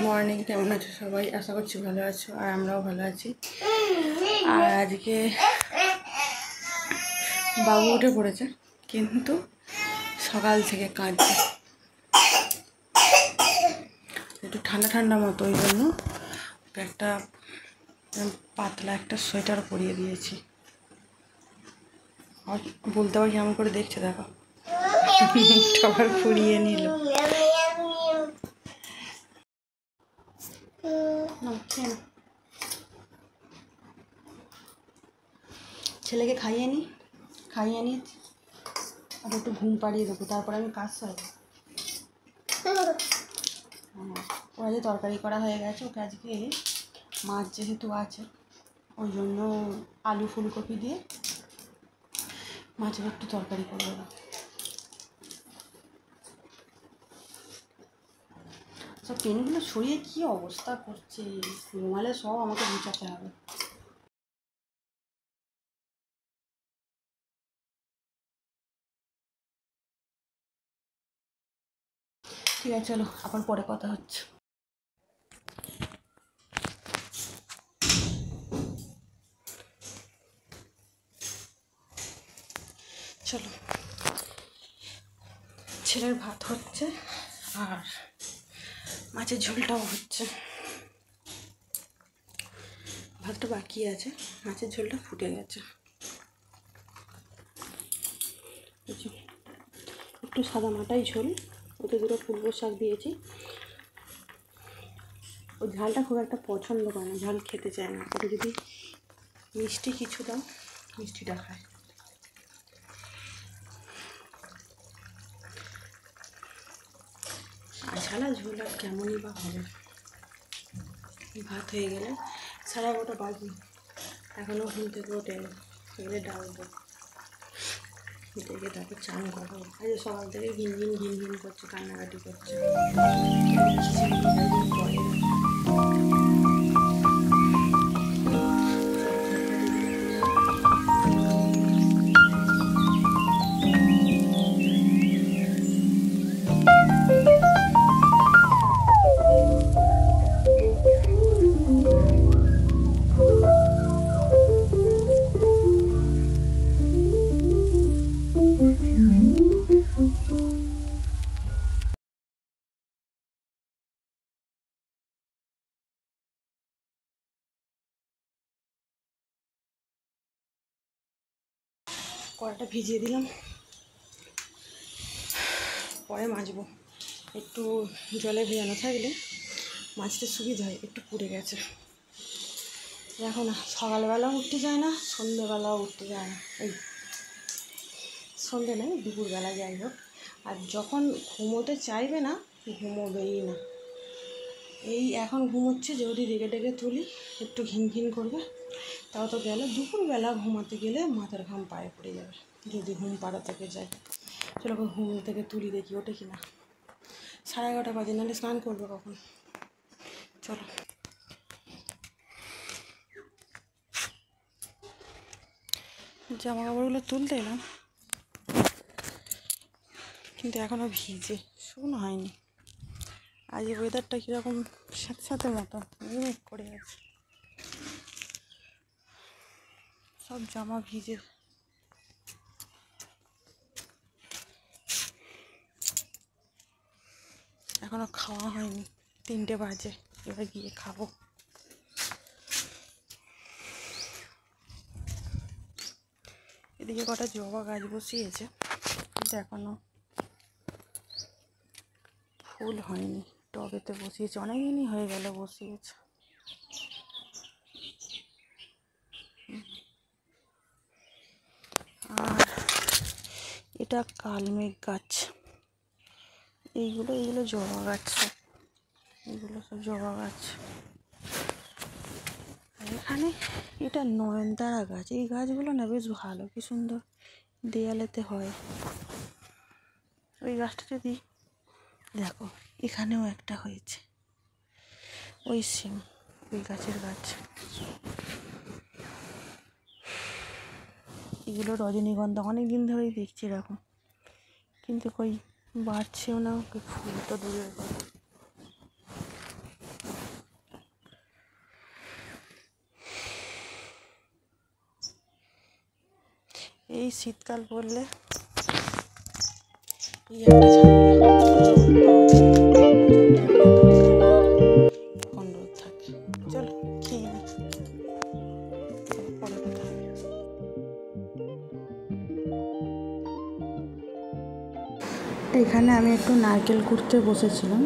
Morning, কেমন আছো সবাই? আশা করছি ভালো আছো, আর আমরাও ভালো আছি। আর আজকে বাবু উঠে পড়েছে, কিন্তু সকাল থেকে কাঁদছে, একটু ঠান্ডা ঠান্ডা মতো, ওই জন্য একটা পাতলা একটা সোয়েটার পরিয়ে দিয়েছি। আর বলতে পারি কেমন করে দেখছে, দেখো আবার পুড়িয়ে নিল। ছেলেকে খাইয়ে নি আর একটু ঘুম পাড়িয়ে দেবো, তারপরে আমি কাজ সারবো। ওরা যে তরকারি করা হয়ে গেছে, ওকে আজকে মাছ যেহেতু আছে ওই জন্য আলু ফুলকপি দিয়ে মাছের একটু তরকারি করে দেবো। সব পেনগুলো সরিয়ে কী অবস্থা করছে, রুমালে সব আমাকে গুছাতে হবে। ঠিক আছে, চলো আবার পরে কথা হচ্ছে। চলো, ছেলের ভাত হচ্ছে আর মাছের ঝোলটাও হচ্ছে। ভাতটা বাকি আছে, মাছের ঝোলটা ফুটে গেছে। একটু সাদা মাটাই ঝোল, ওতে দুটো কুমড়ো শাক দিয়েছি। ওই ঝালটা খুব একটা পছন্দ করে না, ঝাল খেতে চায় না। ওটা যদি মিষ্টি কিছু দাও, মিষ্টিটা খায়। আর ঝালা ঝোল আর কেমনই বা হবে। ভাত হয়ে গেলে 11:30 বাজে, এখনও ঘুম থেকে ওঠেনি, এগুলো ডালবো দেখে, তারপর চান করবো। আজ সকাল থেকে ঘিন ঘিন করছে, কান্নাকাটি করছে। কড়াটা ভিজিয়ে দিলাম, পরে মাজবো। একটু জলে ভেজানো থাকলে মাছটা সুবিধা হয়। একটু পুড়ে গেছে, দেখো না, সকালবেলাও উঠতে যায় না, সন্ধ্যেবেলাও উঠতে যায় না। এই সন্ধ্যে নেই, দুপুরবেলা যাই হোক। আর যখন ঘুমোতে চাইবে না, ঘুমোবেই না। এই এখন ঘুমোচ্ছে, যদি ডেকে ডেকে তুলি একটু ঘিন করবে, তাও তো গেলে। দুপুরবেলা ঘুমাতে গেলে মাথার ঘাম পায়ে পড়ে যাবে যদি ঘুম পাড়া থেকে যায়। চলো ঘুম থেকে তুলি, দেখি ওঠে কি না। 11:30 বাজে, নাহলে স্নান করবে কখন। চলো, জামা কাপড়গুলো তুলতে এলাম, কিন্তু এখনও ভিজে, শুকনো হয়নি। আজ ওয়েদারটা কীরকম স্যাঁতস্যাঁতে মতো, মেঘ করে আছে, সব জামা ভিজে। এখনও খাওয়া হয়নি, 3টে বাজে, এবার গিয়ে খাবো। এদিকে কটা জবা গাছ বসিয়েছে, কিন্তু এখনও ফুল হয়নি। টবেতে বসিয়েছে, অনেকদিনই হয়ে গেল বসিয়েছে। আর এটা কালমেঘ গাছ, এইগুলো জবা গাছ, এগুলো সব জবা গাছ। এখানে এটা নয়নতারা গাছ, এই গাছগুলো না বেশ ভালো, কি সুন্দর দেয়ালেতে হয়। ওই গাছটা যদি দেখো, এখানেও একটা হয়েছে, ওই সেম ওই গাছের গাছ। এগুলো রজনীগন্ধা, অনেক দিন ধরেই দেখছি এরকম, কিন্তু কই বাড়ছেও না, ফুল তো দূরের কথা। এই শীতকাল পড়লে এই একটা ঝামেলা, এখন রোদ থাকে। চলো খেয়ে নিই, পরে কথা হবে। এখানে আমি একটু নারকেল কুড়তে বসেছিলাম,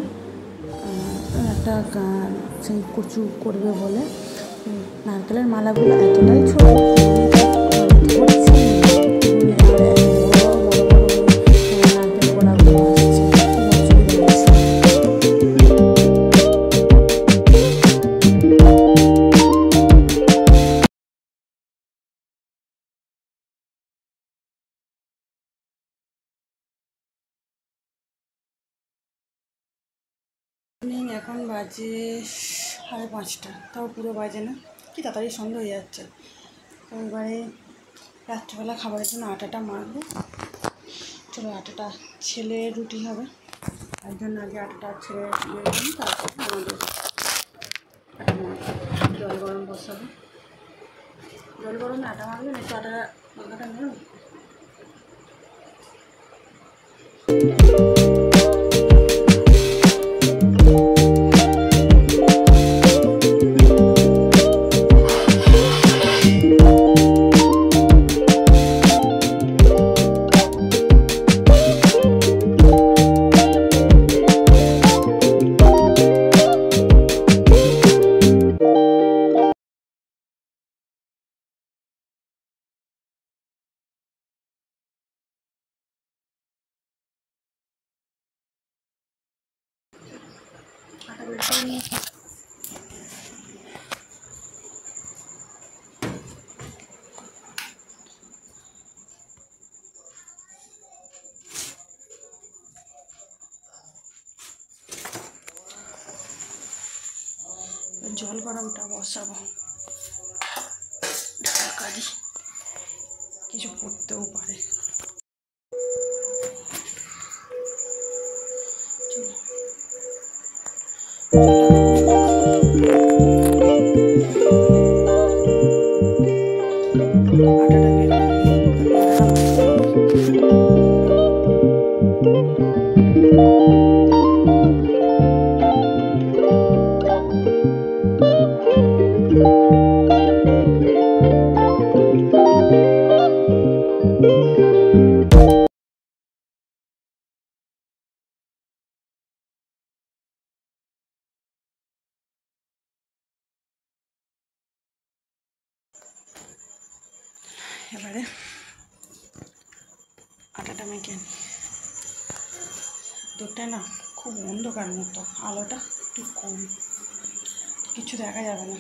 একটা সেই কচু করবে বলে। নারকেলের মালাগুলো এতটাই ছোট, এখন বাজে 5:30, তাও পুরো বাজে না, কি তাড়াতাড়ি সন্ধ্যা হয়ে যাচ্ছে। তো এবারে রাত্রিবেলা খাবারের জন্য আটাটা মাখবো। চলো আটাটা ছেলে রুটি হবে, তার জন্য আগে আটাটা ছেলে তারপর আমাদের জল গরম বসাবো। জল গরমে আটা মাখবেন, একটু আটা মাখাটা নেব। আটা বের করে নিয়ে জল গরমটা বসাবো। তরকারি কিছু পড়তেও পারে। চলো আটাটা বের এবারে আটাটা মেখে নিই। দুধটা না খুব অন্ধকার মতো, আলোটা একটু কম, কিছু দেখা যাবে না।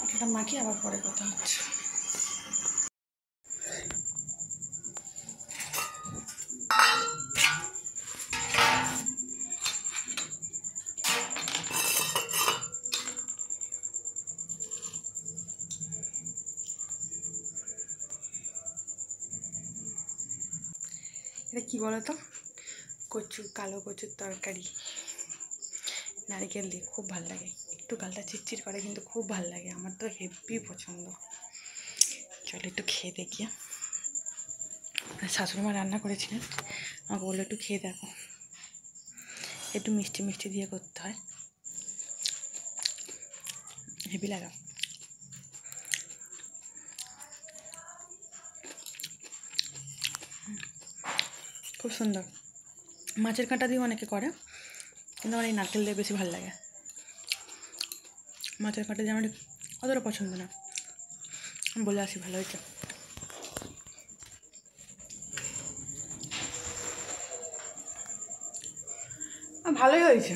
আটাটা মাখি, আবার পরে কথা হচ্ছে। এটা কী বলো তো, কচু, কালো কচুর তরকারি নারকেল দিয়ে, খুব ভালো লাগে। একটু গালটা চিটচিট করে কিন্তু খুব ভালো লাগে, আমার তো হেভি পছন্দ। চলো একটু খেয়ে দেখি। শাশুড়ি মা রান্না করেছিলেন, আমাকে বললো একটু খেয়ে দেখো, একটু মিষ্টি মিষ্টি দিয়ে করতে হয়, হেভি লাগা। খুব সুন্দর। মাছের কাঁটা দিয়ে অনেকে করে, কিন্তু আমার এই নারকেল দিয়ে বেশি ভালো লাগে। মাছের কাঁটা দিয়ে আমার অতটা পছন্দ না, বলে আসি ভালো হয়েছে। ভালোই হয়েছে,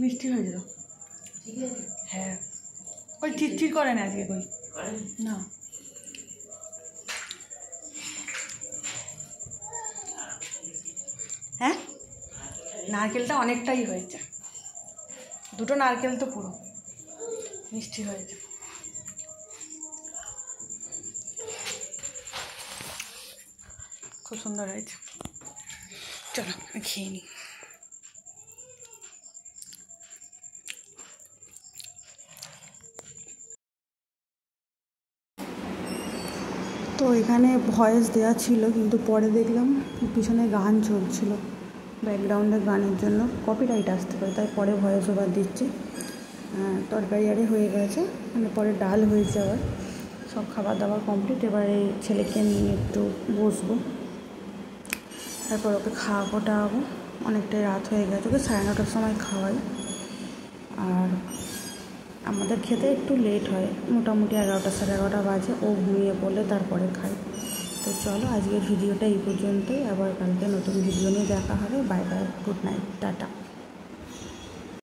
মিষ্টি হয়েছিল। হ্যাঁ, ওই চিটচিট করে না আজকে, কই না। হ্যাঁ, নারকেলটা অনেকটাই হয়েছে, দুটো নারকেল তো পুরো মিষ্টি হয়েছে। খুব সুন্দর হয়েছে। চলো খেয়ে নিই। তো এখানে ভয়েস দেওয়া ছিল, কিন্তু পরে দেখলাম পিছনে গান চলছিল, ব্যাকগ্রাউন্ডে গানের জন্য কপিরাইট আসতে পারে, তাই পরে ভয়েস ওভার দিচ্ছি। তরকারি আরে হয়ে গেছে, মানে পরে ডাল হয়েছে, আবার সব খাবার দাবার কমপ্লিট। এবারে ছেলেকে নিয়ে একটু বসবো, তারপর ওকে খাওয়া ফোটাবো। অনেকটাই রাত হয়ে গেছে, ওকে 9:30টার সময় খাওয়াই। আর আমাদের খেতে একটু লেট হয়, মোটামুটি 11টা 11:30 বাজে। ও ঘুমিয়ে পড়লে তারপরে খাই। তো চলো আজকের ভিডিওটা এই পর্যন্তই, আবার কালকে নতুন ভিডিও নিয়ে দেখা হবে। Bye bye, good night, tata.